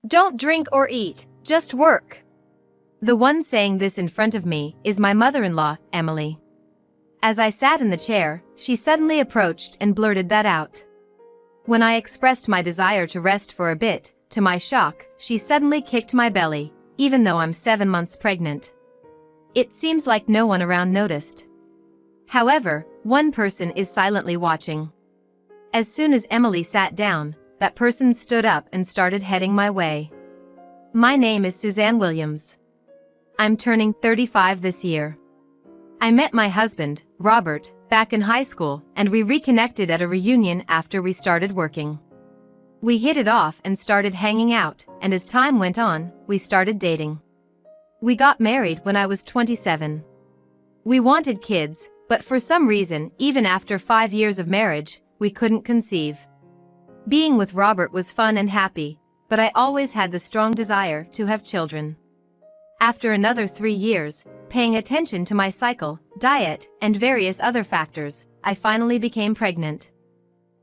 Don't drink or eat, just work. The one saying this in front of me is my mother-in-law, Emily. As I sat in the chair, she suddenly approached and blurted that out. When I expressed my desire to rest for a bit, to my shock, she suddenly kicked my belly, even though I'm 7 months pregnant. It seems like no one around noticed. However, one person is silently watching. As soon as Emily sat down, that person stood up and started heading my way. My name is Suzanne Williams. I'm turning 35 this year. I met my husband, Robert, back in high school, and we reconnected at a reunion after we started working. We hit it off and started hanging out, and as time went on, we started dating. We got married when I was 27. We wanted kids, but for some reason, even after 5 years of marriage, we couldn't conceive. Being with Robert was fun and happy, but I always had the strong desire to have children. After another 3 years, paying attention to my cycle, diet, and various other factors, I finally became pregnant.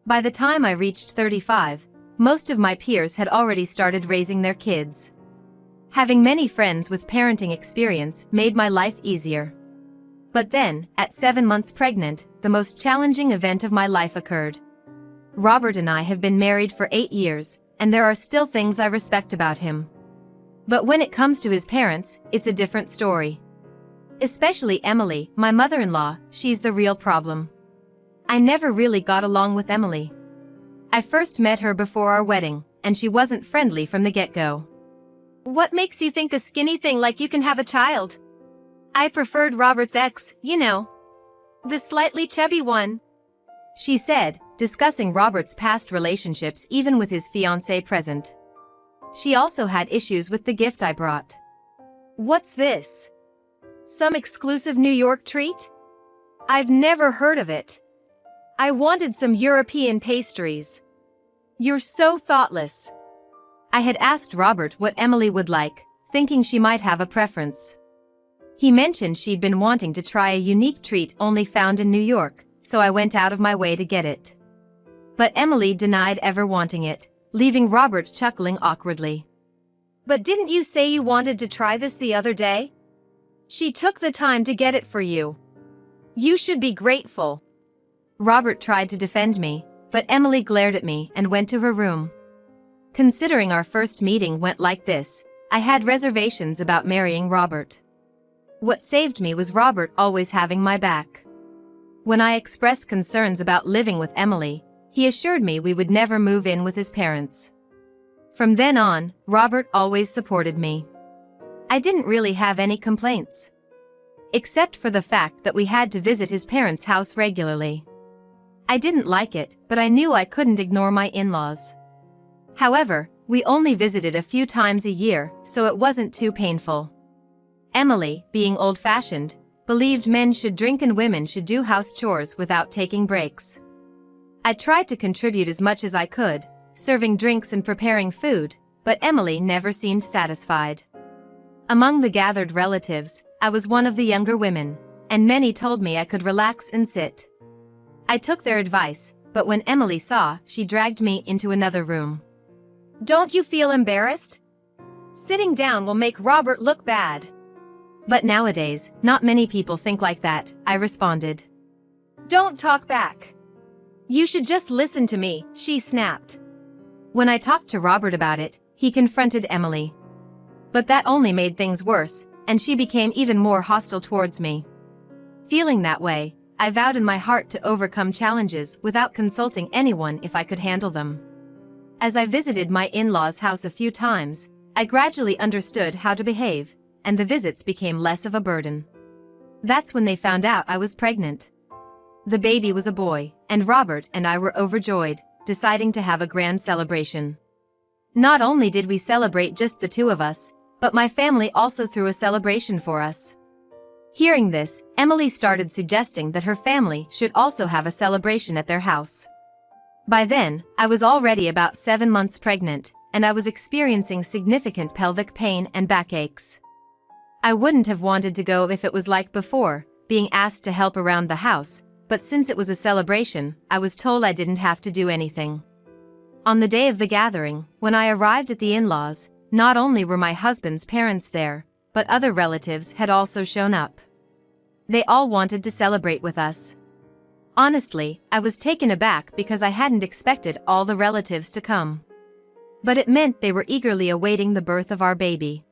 By the time I reached 35, most of my peers had already started raising their kids. Having many friends with parenting experience made my life easier. But then, at 7 months pregnant, the most challenging event of my life occurred. Robert and I have been married for 8 years, and there are still things I respect about him. But when it comes to his parents, it's a different story. Especially Emily, my mother-in-law, she's the real problem. I never really got along with Emily. I first met her before our wedding, and she wasn't friendly from the get-go. What makes you think a skinny thing like you can have a child? I preferred Robert's ex, you know. The slightly chubby one. She said, discussing Robert's past relationships even with his fiancée present. She also had issues with the gift I brought. What's this? Some exclusive New York treat? I've never heard of it. I wanted some European pastries. You're so thoughtless. I had asked Robert what Emily would like, thinking she might have a preference. He mentioned she'd been wanting to try a unique treat only found in New York, so I went out of my way to get it. But Emily denied ever wanting it, leaving Robert chuckling awkwardly. But didn't you say you wanted to try this the other day? She took the time to get it for you. You should be grateful. Robert tried to defend me, but Emily glared at me and went to her room. Considering our first meeting went like this, I had reservations about marrying Robert. What saved me was Robert always having my back. When I expressed concerns about living with Emily, he assured me we would never move in with his parents. From then on, Robert always supported me. I didn't really have any complaints. Except for the fact that we had to visit his parents' house regularly. I didn't like it, but I knew I couldn't ignore my in-laws. However, we only visited a few times a year, so it wasn't too painful. Emily, being old-fashioned, believed men should drink and women should do house chores without taking breaks. I tried to contribute as much as I could, serving drinks and preparing food, but Emily never seemed satisfied. Among the gathered relatives, I was one of the younger women, and many told me I could relax and sit. I took their advice, but when Emily saw, she dragged me into another room. Don't you feel embarrassed? Sitting down will make Robert look bad. But nowadays, not many people think like that, I responded. Don't talk back. You should just listen to me, she snapped. When I talked to Robert about it, he confronted Emily. But that only made things worse, and she became even more hostile towards me. Feeling that way, I vowed in my heart to overcome challenges without consulting anyone if I could handle them. As I visited my in-laws' house a few times, I gradually understood how to behave, and the visits became less of a burden. That's when they found out I was pregnant. The baby was a boy, and Robert and I were overjoyed, deciding to have a grand celebration. Not only did we celebrate just the two of us, but my family also threw a celebration for us. Hearing this, Emily started suggesting that her family should also have a celebration at their house. By then, I was already about 7 months pregnant, and I was experiencing significant pelvic pain and backaches. I wouldn't have wanted to go if it was like before, being asked to help around the house, but since it was a celebration, I was told I didn't have to do anything. On the day of the gathering, when I arrived at the in-laws, not only were my husband's parents there, but other relatives had also shown up. They all wanted to celebrate with us. Honestly, I was taken aback because I hadn't expected all the relatives to come. But it meant they were eagerly awaiting the birth of our baby.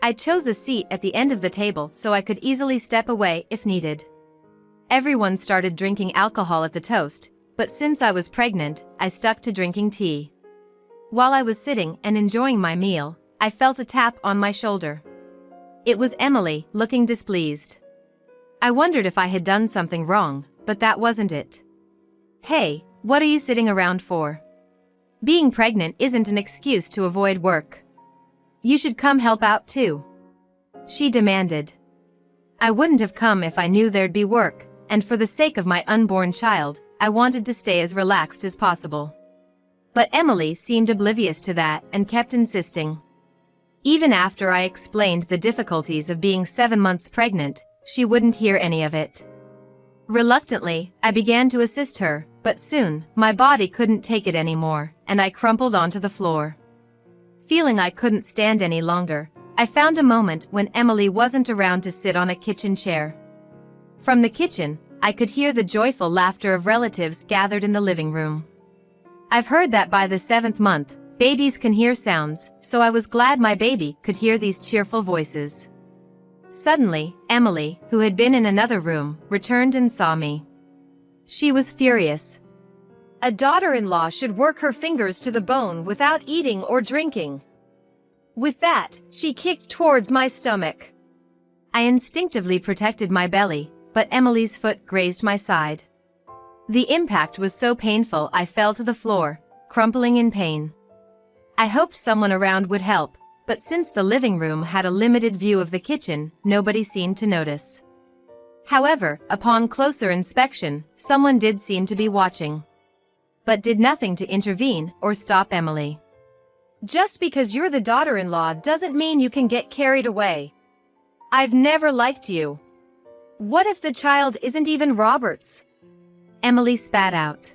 I chose a seat at the end of the table so I could easily step away if needed. Everyone started drinking alcohol at the toast, but since I was pregnant, I stuck to drinking tea. While I was sitting and enjoying my meal, I felt a tap on my shoulder. It was Emily, looking displeased. I wondered if I had done something wrong, but that wasn't it. "Hey, what are you sitting around for? Being pregnant isn't an excuse to avoid work. You should come help out too," she demanded. I wouldn't have come if I knew there'd be work, and for the sake of my unborn child, I wanted to stay as relaxed as possible. But Emily seemed oblivious to that and kept insisting. Even after I explained the difficulties of being 7 months pregnant, she wouldn't hear any of it. Reluctantly, I began to assist her, but soon, my body couldn't take it anymore, and I crumpled onto the floor. Feeling I couldn't stand any longer, I found a moment when Emily wasn't around to sit on a kitchen chair. From the kitchen, I could hear the joyful laughter of relatives gathered in the living room. I've heard that by the 7th month, babies can hear sounds, so I was glad my baby could hear these cheerful voices. Suddenly, Emily, who had been in another room, returned and saw me. She was furious. A daughter-in-law should work her fingers to the bone without eating or drinking. With that, she kicked towards my stomach. I instinctively protected my belly, but Emily's foot grazed my side. The impact was so painful I fell to the floor, crumpling in pain. I hoped someone around would help, but since the living room had a limited view of the kitchen, nobody seemed to notice. However, upon closer inspection, someone did seem to be watching, but did nothing to intervene or stop Emily. Just because you're the daughter-in-law doesn't mean you can get carried away. I've never liked you. What if the child isn't even Robert's? Emily spat out.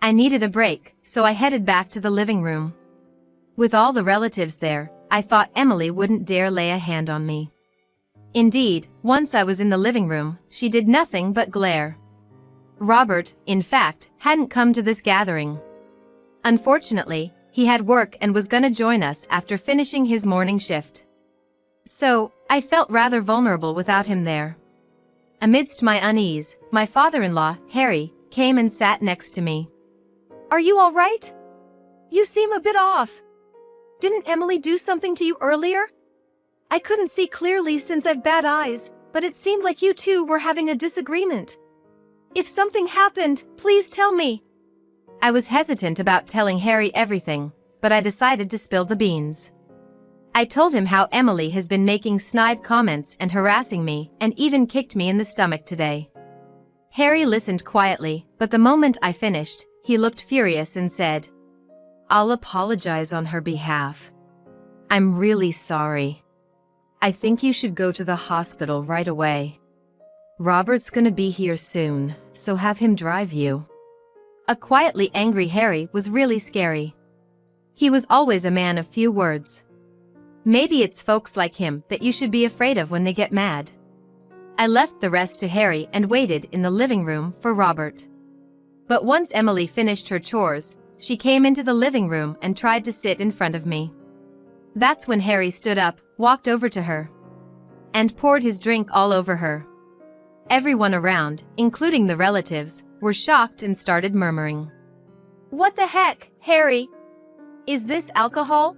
I needed a break, so I headed back to the living room. With all the relatives there, I thought Emily wouldn't dare lay a hand on me. Indeed, once I was in the living room, she did nothing but glare. Robert, in fact, hadn't come to this gathering. Unfortunately, he had work and was gonna join us after finishing his morning shift. So, I felt rather vulnerable without him there. Amidst my unease, my father-in-law, Harry, came and sat next to me. Are you all right? You seem a bit off. Didn't Emily do something to you earlier? I couldn't see clearly since I've bad eyes, but it seemed like you two were having a disagreement. If something happened, please tell me. I was hesitant about telling Harry everything, but I decided to spill the beans. I told him how Emily has been making snide comments and harassing me, and even kicked me in the stomach today. Harry listened quietly, but the moment I finished, he looked furious and said, "I'll apologize on her behalf. I'm really sorry. I think you should go to the hospital right away. Robert's gonna be here soon, so have him drive you." A quietly angry Harry was really scary. He was always a man of few words. Maybe it's folks like him that you should be afraid of when they get mad. I left the rest to Harry and waited in the living room for Robert. But once Emily finished her chores, she came into the living room and tried to sit in front of me. That's when Harry stood up, walked over to her, and poured his drink all over her. Everyone around, including the relatives, were shocked and started murmuring. What the heck, Harry? Is this alcohol?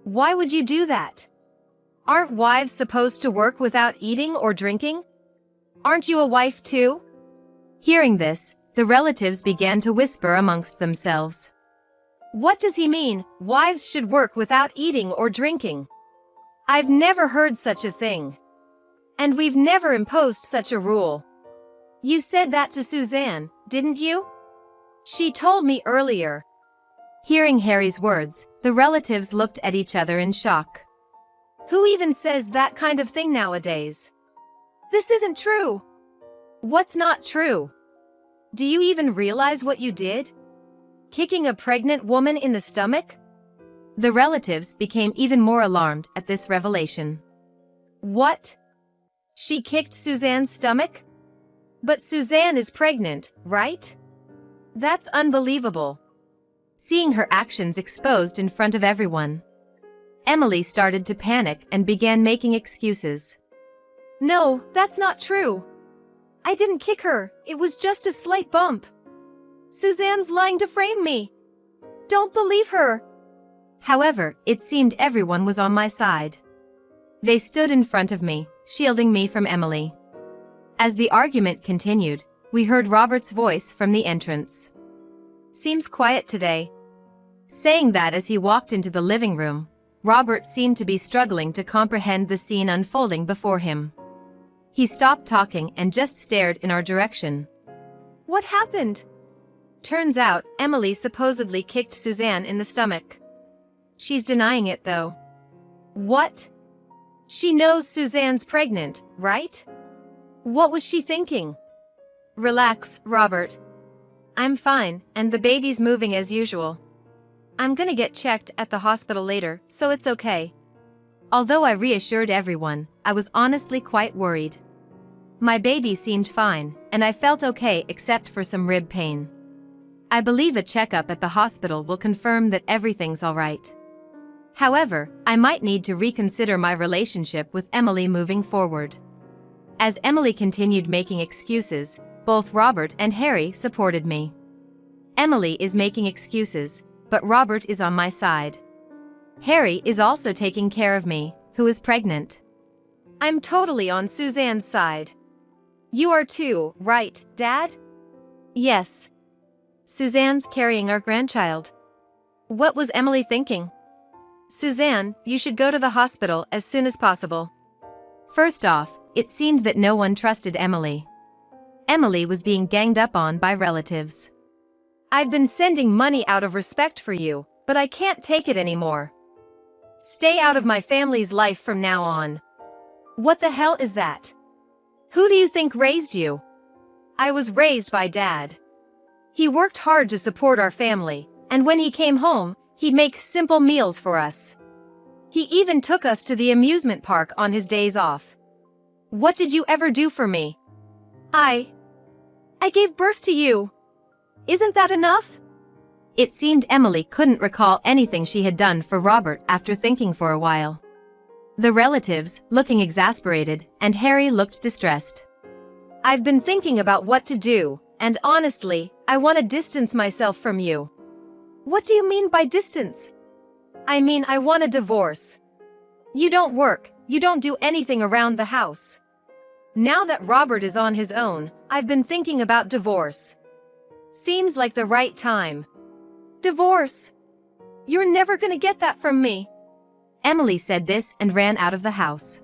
Why would you do that? Aren't wives supposed to work without eating or drinking? Aren't you a wife too? Hearing this, the relatives began to whisper amongst themselves. What does he mean, wives should work without eating or drinking? I've never heard such a thing. And we've never imposed such a rule. You said that to Suzanne, didn't you? She told me earlier. Hearing Harry's words, the relatives looked at each other in shock. Who even says that kind of thing nowadays? This isn't true. What's not true? Do you even realize what you did? Kicking a pregnant woman in the stomach? The relatives became even more alarmed at this revelation. What? She kicked Suzanne's stomach? But Suzanne is pregnant, right? That's unbelievable. Seeing her actions exposed in front of everyone, Emily started to panic and began making excuses. No, that's not true. I didn't kick her, it was just a slight bump. Suzanne's lying to frame me. Don't believe her. However, it seemed everyone was on my side. They stood in front of me, shielding me from Emily. As the argument continued, we heard Robert's voice from the entrance. Seems quiet today. Saying that as he walked into the living room, Robert seemed to be struggling to comprehend the scene unfolding before him. He stopped talking and just stared in our direction. What happened? Turns out, Emily supposedly kicked Suzanne in the stomach. She's denying it though. What? She knows Suzanne's pregnant, right? What was she thinking? Relax, Robert. I'm fine, and the baby's moving as usual. I'm gonna get checked at the hospital later, so it's okay. Although I reassured everyone, I was honestly quite worried. My baby seemed fine, and I felt okay except for some rib pain. I believe a checkup at the hospital will confirm that everything's alright. However, I might need to reconsider my relationship with Emily moving forward. As Emily continued making excuses, both Robert and Harry supported me. Emily is making excuses, but Robert is on my side. Harry is also taking care of me, who is pregnant. I'm totally on Suzanne's side. You are too, right, Dad? Yes. Suzanne's carrying our grandchild. What was Emily thinking? Suzanne, you should go to the hospital as soon as possible. First off, it seemed that no one trusted Emily. Emily was being ganged up on by relatives. I've been sending money out of respect for you, but I can't take it anymore. Stay out of my family's life from now on. What the hell is that? Who do you think raised you? I was raised by Dad. He worked hard to support our family, and when he came home, he'd make simple meals for us. He even took us to the amusement park on his days off. What did you ever do for me? I gave birth to you. Isn't that enough? It seemed Emily couldn't recall anything she had done for Robert after thinking for a while. The relatives, looking exasperated, and Harry looked distressed. I've been thinking about what to do, and honestly, I want to distance myself from you. What do you mean by distance? I mean I want a divorce. You don't work, you don't do anything around the house. Now that Robert is on his own, I've been thinking about divorce. Seems like the right time. Divorce? You're never gonna get that from me. Emily said this and ran out of the house.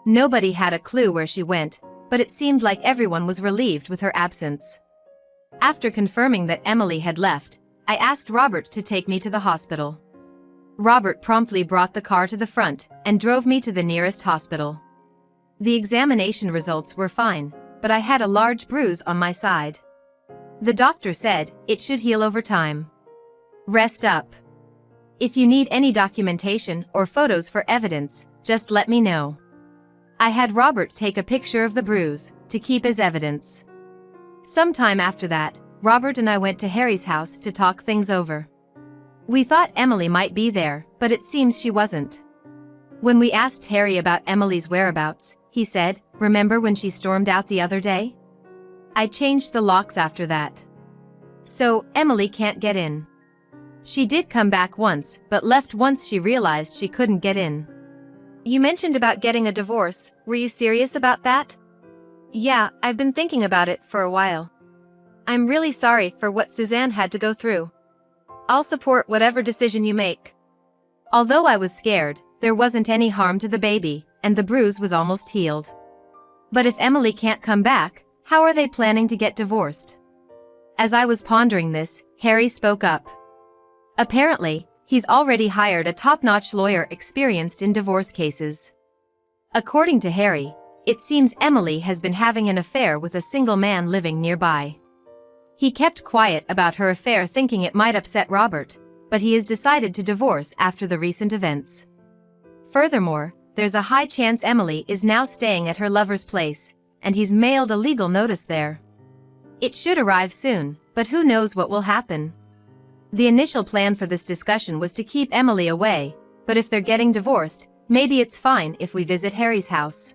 Nobody had a clue where she went, but it seemed like everyone was relieved with her absence. After confirming that Emily had left, I asked Robert to take me to the hospital. Robert promptly brought the car to the front and drove me to the nearest hospital. The examination results were fine, but I had a large bruise on my side. The doctor said it should heal over time. Rest up. If you need any documentation or photos for evidence, just let me know. I had Robert take a picture of the bruise to keep as evidence. Sometime after that, Robert and I went to Harry's house to talk things over. We thought Emily might be there, but it seems she wasn't. When we asked Harry about Emily's whereabouts, he said, "Remember when she stormed out the other day? I changed the locks after that. So, Emily can't get in. She did come back once, but left once she realized she couldn't get in." You mentioned about getting a divorce. Were you serious about that? Yeah, I've been thinking about it for a while. I'm really sorry for what Suzanne had to go through. I'll support whatever decision you make. Although I was scared, there wasn't any harm to the baby, and the bruise was almost healed. But if Emily can't come back, how are they planning to get divorced? As I was pondering this, Harry spoke up. Apparently, he's already hired a top-notch lawyer experienced in divorce cases. According to Harry, it seems Emily has been having an affair with a single man living nearby. He kept quiet about her affair, thinking it might upset Robert, but he has decided to divorce after the recent events. Furthermore, there's a high chance Emily is now staying at her lover's place, and he's mailed a legal notice there. It should arrive soon, but who knows what will happen. The initial plan for this discussion was to keep Emily away, but if they're getting divorced, maybe it's fine if we visit Harry's house.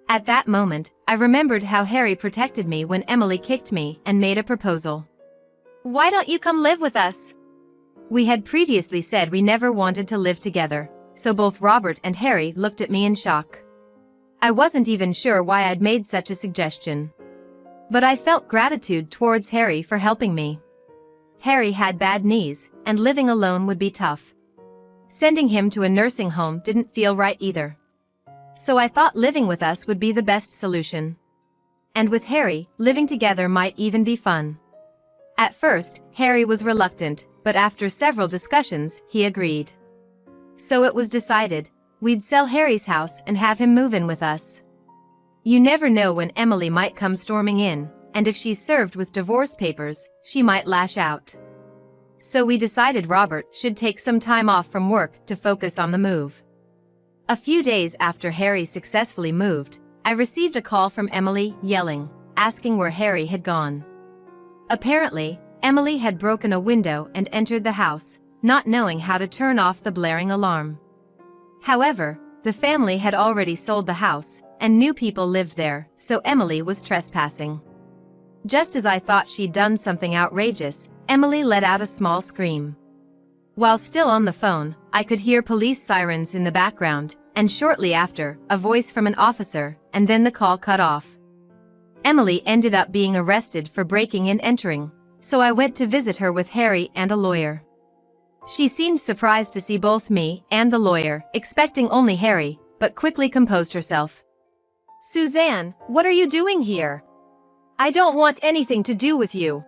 At that moment, I remembered how Harry protected me when Emily kicked me and made a proposal. Why don't you come live with us? We had previously said we never wanted to live together, so both Robert and Harry looked at me in shock. I wasn't even sure why I'd made such a suggestion. But I felt gratitude towards Harry for helping me. Harry had bad knees, and living alone would be tough. Sending him to a nursing home didn't feel right either. So I thought living with us would be the best solution. And with Harry, living together might even be fun. At first, Harry was reluctant, but after several discussions, he agreed. So it was decided, we'd sell Harry's house and have him move in with us. You never know when Emily might come storming in, and if she's served with divorce papers, she might lash out. So we decided Robert should take some time off from work to focus on the move. A few days after Harry successfully moved, I received a call from Emily, yelling, asking where Harry had gone. Apparently, Emily had broken a window and entered the house, not knowing how to turn off the blaring alarm. However, the family had already sold the house, and new people lived there, so Emily was trespassing. Just as I thought she'd done something outrageous, Emily let out a small scream. While still on the phone, I could hear police sirens in the background, and shortly after, a voice from an officer, and then the call cut off. Emily ended up being arrested for breaking and entering, so I went to visit her with Harry and a lawyer. She seemed surprised to see both me and the lawyer, expecting only Harry, but quickly composed herself. Suzanne, what are you doing here? I don't want anything to do with you.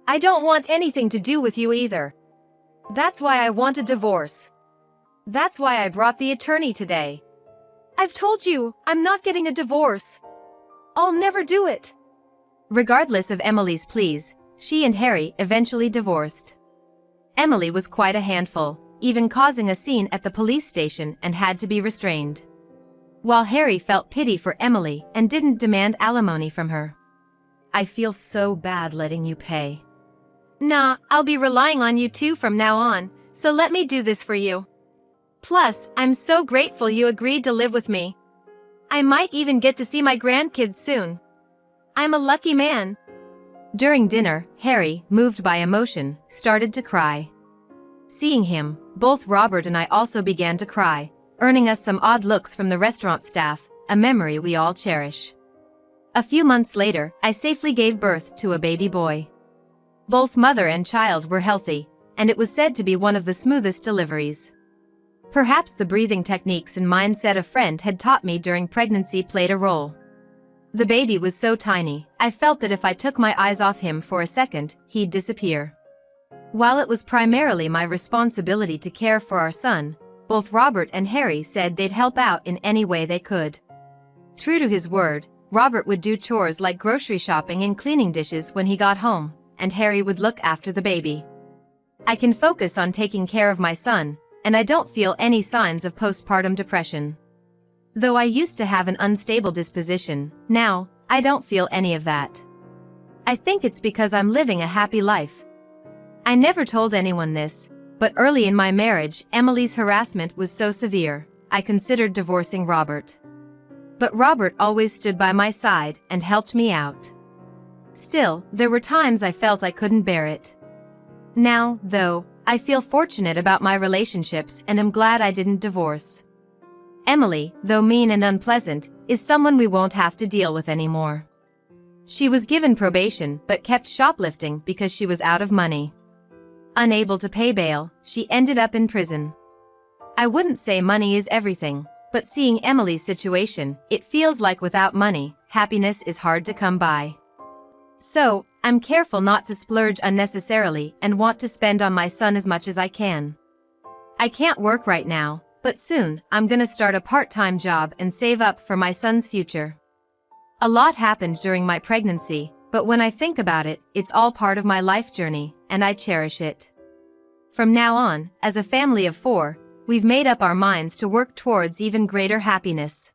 I don't want anything to do with you either. That's why I want a divorce. That's why I brought the attorney today. I've told you, I'm not getting a divorce. I'll never do it. Regardless of Emily's pleas, she and Harry eventually divorced. Emily was quite a handful, even causing a scene at the police station and had to be restrained. While Harry felt pity for Emily and didn't demand alimony from her. I feel so bad letting you pay. Nah, I'll be relying on you too from now on, so let me do this for you. Plus, I'm so grateful you agreed to live with me. I might even get to see my grandkids soon. I'm a lucky man. During dinner, Harry, moved by emotion, started to cry. Seeing him, both Robert and I also began to cry, earning us some odd looks from the restaurant staff, a memory we all cherish. A few months later, I safely gave birth to a baby boy. Both mother and child were healthy, and it was said to be one of the smoothest deliveries. Perhaps the breathing techniques and mindset a friend had taught me during pregnancy played a role. The baby was so tiny, I felt that if I took my eyes off him for a second, he'd disappear. While it was primarily my responsibility to care for our son, both Robert and Harry said they'd help out in any way they could. True to his word, Robert would do chores like grocery shopping and cleaning dishes when he got home, and Harry would look after the baby. I can focus on taking care of my son, and I don't feel any signs of postpartum depression. Though I used to have an unstable disposition, now, I don't feel any of that. I think it's because I'm living a happy life. I never told anyone this, but early in my marriage, Emily's harassment was so severe, I considered divorcing Robert. But Robert always stood by my side and helped me out. Still, there were times I felt I couldn't bear it. Now, though, I feel fortunate about my relationships and am glad I didn't divorce. Emily, though mean and unpleasant, is someone we won't have to deal with anymore. She was given probation but kept shoplifting because she was out of money. Unable to pay bail, she ended up in prison. I wouldn't say money is everything, but seeing Emily's situation, it feels like without money, happiness is hard to come by. So, I'm careful not to splurge unnecessarily and want to spend on my son as much as I can. I can't work right now, but soon, I'm gonna start a part-time job and save up for my son's future. A lot happened during my pregnancy, But when I think about it, it's all part of my life journey, and I cherish it. From now on, as a family of 4, we've made up our minds to work towards even greater happiness.